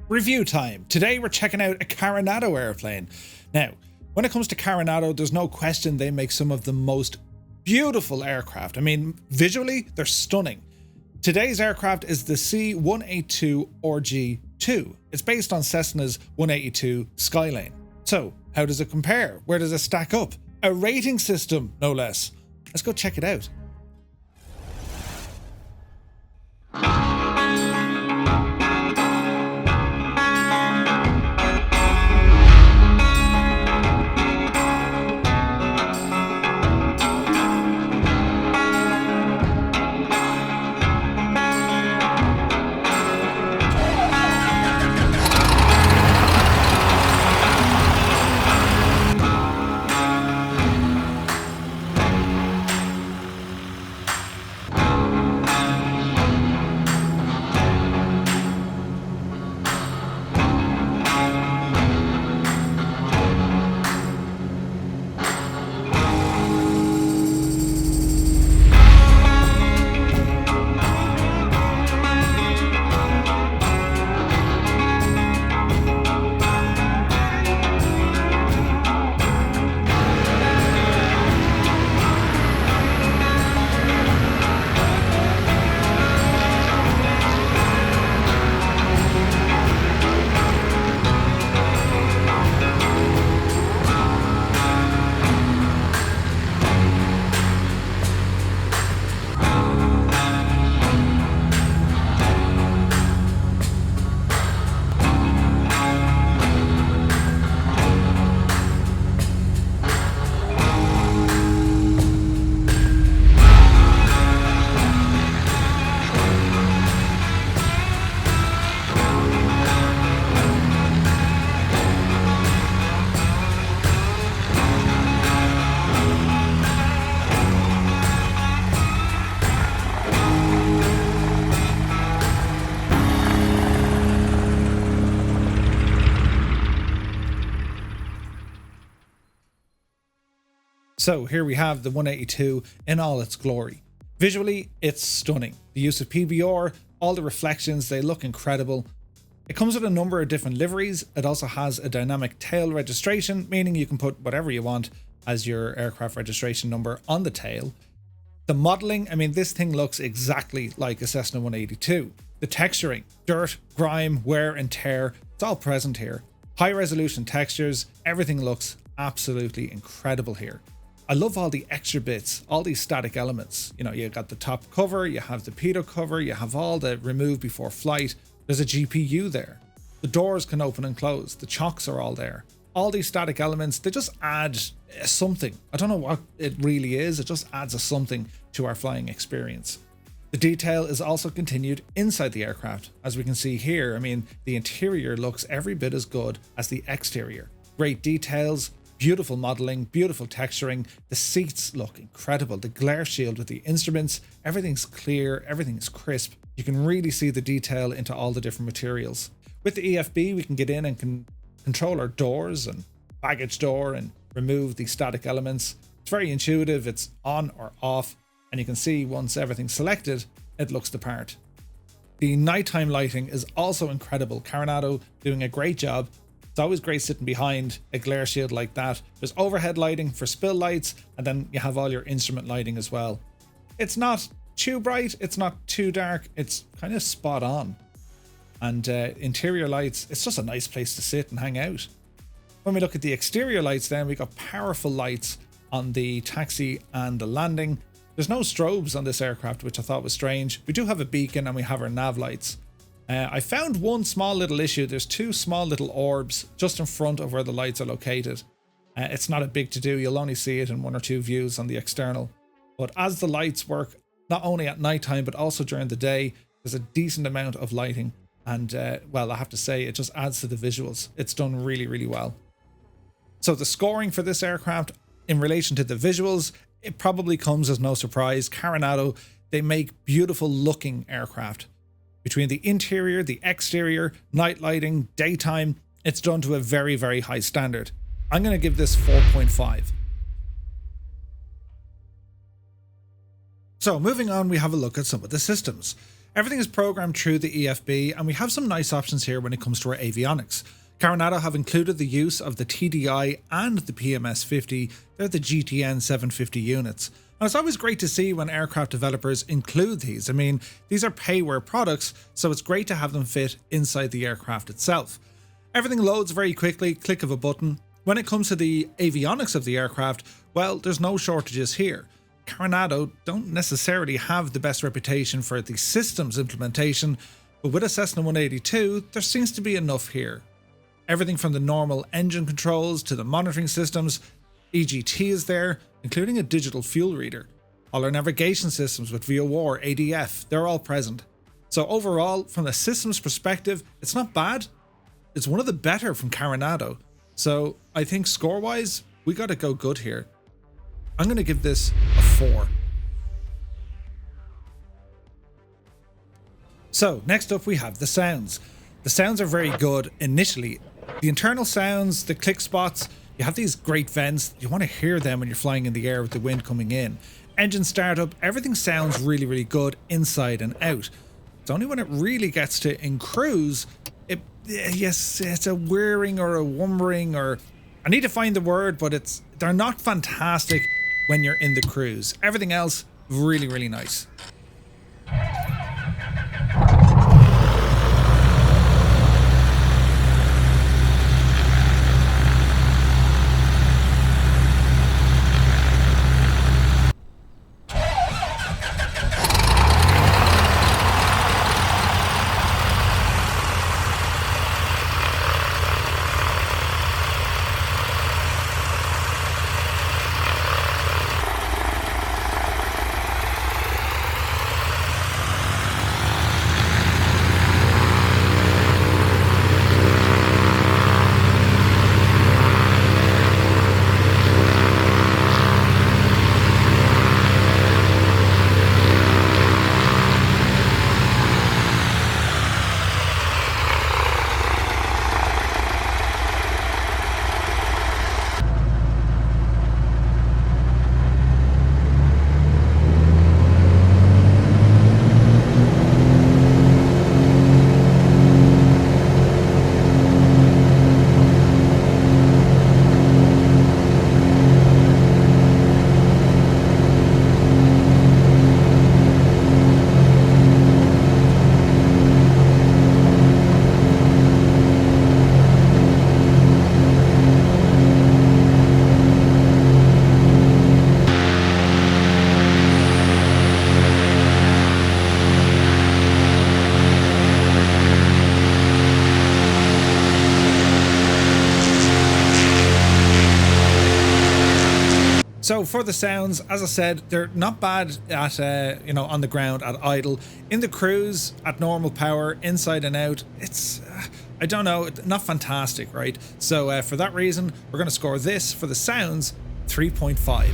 Review time. Today we're checking out a Carenado airplane. Now, when it comes to Carenado, there's no question they make some of the most beautiful aircraft. I mean, visually, they're stunning. Today's aircraft is the C182 RGII. It's based on Cessna's 182 Skyline. So, how does it compare? Where does it stack up? A rating system, no less. Let's go check it out. So here we have the 182 in all its glory. Visually, it's stunning. The use of PBR, all the reflections, they look incredible. It comes with a number of different liveries. It also has a dynamic tail registration, meaning you can put whatever you want as your aircraft registration number on the tail. The modeling, I mean, this thing looks exactly like a Cessna 182. The texturing, dirt, grime, wear and tear, it's all present here. High resolution textures, everything looks absolutely incredible here. I love all the extra bits, all these static elements. You know, you got the top cover, you have the pitot cover, you have all the remove before flight. There's a GPU there. The doors can open and close. The chocks are all there. All these static elements, they just add something. I don't know what it really is. It just adds a something to our flying experience. The detail is also continued inside the aircraft. As we can see here, I mean, the interior looks every bit as good as the exterior. Great details, beautiful modeling, beautiful texturing. The seats look incredible. The glare shield with the instruments, everything's clear, everything's crisp. You can really see the detail into all the different materials. With the EFB, we can get in and control our doors and baggage door and remove the static elements. It's very intuitive. It's on or off, and you can see once everything's selected, it looks the part. The nighttime lighting is also incredible. Carenado doing a great job. It's always great sitting behind a glare shield like that. There's overhead lighting for spill lights, and then you have all your instrument lighting as well. It's not too bright, it's not too dark, it's kind of spot on. And interior lights, it's just a nice place to sit and hang out. When we look at the exterior lights then, we got powerful lights on the taxi and the landing. There's no strobes on this aircraft, which I thought was strange. We do have a beacon and we have our nav lights. I found one small little issue. There's two small little orbs just in front of where the lights are located. It's not a big to do. You'll only see it in one or two views on the external. But as the lights work, not only at nighttime, but also during the day, there's a decent amount of lighting. And well, I have to say, it just adds to the visuals. It's done really, really well. So the scoring for this aircraft in relation to the visuals, it probably comes as no surprise. Carenado, they make beautiful looking aircraft. Between the interior, the exterior, night lighting, daytime, it's done to a very, very high standard. I'm going to give this 4.5. So moving on, we have a look at some of the systems. Everything is programmed through the EFB, and we have some nice options here when it comes to our avionics. Carenado have included the use of the TDI and the PMS-50, they're the GTN 750 units. And it's always great to see when aircraft developers include these. I mean, these are payware products, so it's great to have them fit inside the aircraft itself. Everything loads very quickly, click of a button. When it comes to the avionics of the aircraft, well, there's no shortages here. Carenado don't necessarily have the best reputation for the systems implementation, but with a Cessna 182, there seems to be enough here. Everything from the normal engine controls to the monitoring systems, EGT is there, including a digital fuel reader. All our navigation systems with VOR, ADF, they're all present. So overall, from the systems perspective, it's not bad. It's one of the better from Carenado. So I think score-wise, we got to go good here. I'm going to give this a 4. So next up we have the sounds. The sounds are very good initially. The internal sounds, the click spots, you have these great vents. You want to hear them when you're flying in the air with the wind coming in. Engine startup, everything sounds really, really good inside and out. It's only when it really gets to in cruise, it's a whirring or a wumbering, or I need to find the word, but they're not fantastic when you're in the cruise. Everything else, really, really nice. So for the sounds, as I said, they're not bad at, on the ground at idle. In the cruise, at normal power, inside and out, it's, I don't know, not fantastic, right? So for that reason, we're going to score this for the sounds, 3.5.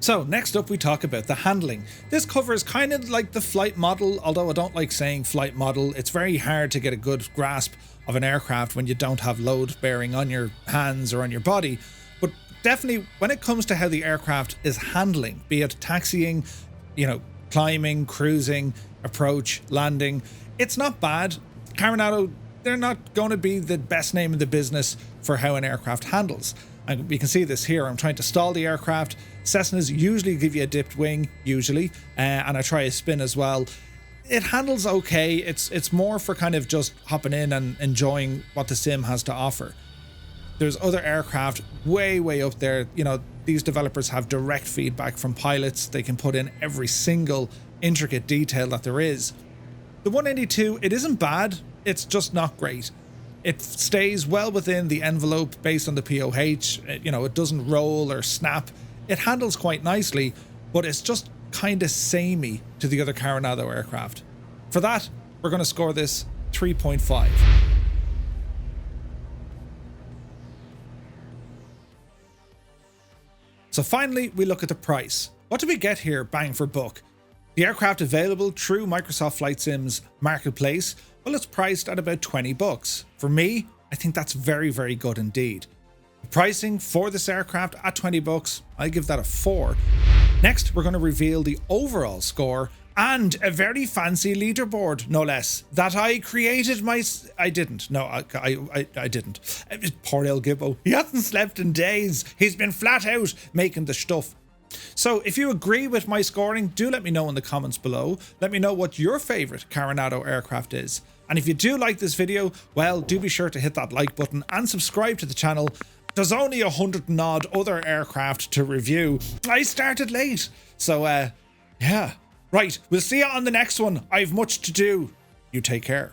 So next up we talk about the handling. This covers kind of like the flight model, although I don't like saying flight model. It's very hard to get a good grasp of an aircraft when you don't have load bearing on your hands or on your body. But definitely when it comes to how the aircraft is handling, be it taxiing, climbing, cruising, approach, landing, it's not bad. Carenado, they're not going to be the best name in the business for how an aircraft handles. And we can see this here. I'm trying to stall the aircraft. Cessnas usually give you a dipped wing, and I try a spin as well. It handles okay. It's more for kind of just hopping in and enjoying what the sim has to offer. There's other aircraft way up there. These developers have direct feedback from pilots. They can put in every single intricate detail that there is. The 182, it isn't bad. It's just not great. It stays well within the envelope based on the POH. It doesn't roll or snap. It handles quite nicely, but it's just kind of samey to the other Carenado aircraft. For that, we're going to score this 3.5. So finally, we look at the price. What do we get here bang for buck? The aircraft available through Microsoft Flight Sim's marketplace, well, it's priced at about $20. For me, I think that's very good indeed. The pricing for this aircraft at $20, I give that a 4. Next, we're going to reveal the overall score and a very fancy leaderboard, no less, that I created I didn't. No, I didn't. Poor El Gibbo. He hasn't slept in days. He's been flat out making the stuff. So if you agree with my scoring, do let me know in the comments below. Let me know what your favorite Carenado aircraft is. And if you do like this video, well, do be sure to hit that like button and subscribe to the channel. There's only 100 and odd other aircraft to review. I started late. So, yeah. Right, we'll see you on the next one. I've much to do. You take care.